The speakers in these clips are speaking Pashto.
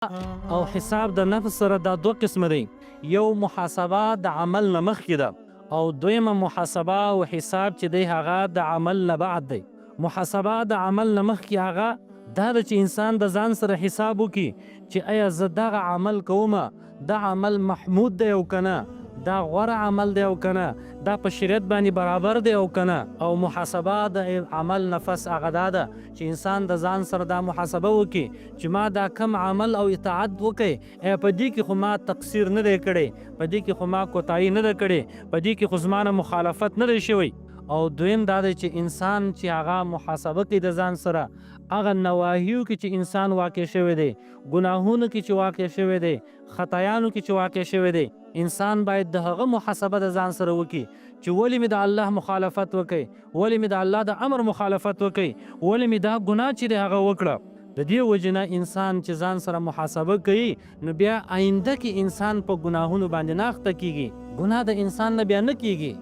او حساب د نفس سره دا دوه قسمه دی. یو محاسبه د عمل نه مخکې ده او دویمه محاسبه او حساب چې دی هغه د عمل نه بعد دی. محاسبه د عمل نه مخکې هغه دا ده چې انسان د ځان سره حساب وکړي چې آیا زه دغه عمل کومه دا عمل محمود دی او که نه، دا غوره عمل دی او که نه، دا په شریعت باندې برابر دی او که نه. او محاسبه د عمل نفس هغه دا ده چې انسان د ځان سره دا محاسبه وکړي چې ما دا کم عمل او اطاعت وکړي، په دې کې خو ما تقصیر نه دی کړی، په دې کې خو ما کوتاهي نه ده کړې، په دې کې خو زما نه مخالفت نه دی شوی. او دویم دا دی چې انسان چې هغه محاسبه کوي د ځان سره، هغه نواهیو کې چې انسان واقع شوی دی، ګناهونو کې چې واقع شوی دی، خطایانو کې چې واقع شوی دی، انسان باید د هغه محاسبه د ځان سره وکړي چې ولې مې د الله مخالفت وکړي، ولې مې د الله د امر مخالفت وکړي، ولې مې دا ګناه چې دی هغه وکړه. د دې وجې نه انسان چې ځان سره محاسبه کوي نو بیا آینده کې انسان په ګناهونو باندې نه اخته کیږي، ګناه د انسان نه بیا نه کیږي.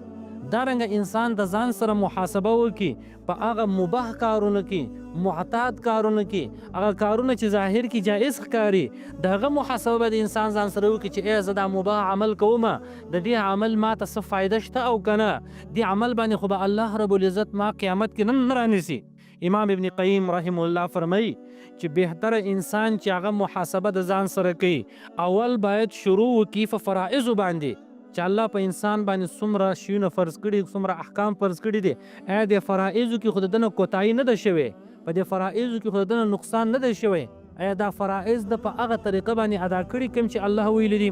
دارنګه انسان د ځان سره محاسبه وکړي په هغه مباح کارونو کې، معتاد کارونو کې، هغه کارونه چې ظاهر کې جایز ښکاري، د هغه محاسبه به د انسان ځان سره وکړي چې ای زه دا مباح عمل کومه، د دې عمل ما ته څه فایده شته او که نه، دې عمل باندې خو به الله رب العزت ما قیامت کې نه رانیسي. امام ابن قیم رحمه الله فرمایي چې بهتره انسان چې هغه محاسبه د ځان سره کوي اول باید شروع وکړي په فرائضو باندې چې الله په انسان باندې څومره شیونه فرض کړي، څومره احکام فرض کړي دي، آیا د فرائضو کې خو د ده نه کوتاهي نه ده شوې، په دې فرائضو کې خو د ده نه نقصان نه دی شوی، آیا دا فرائض ده په هغه طریقه باندې ادا کړي کوم چې الله ویلي دي.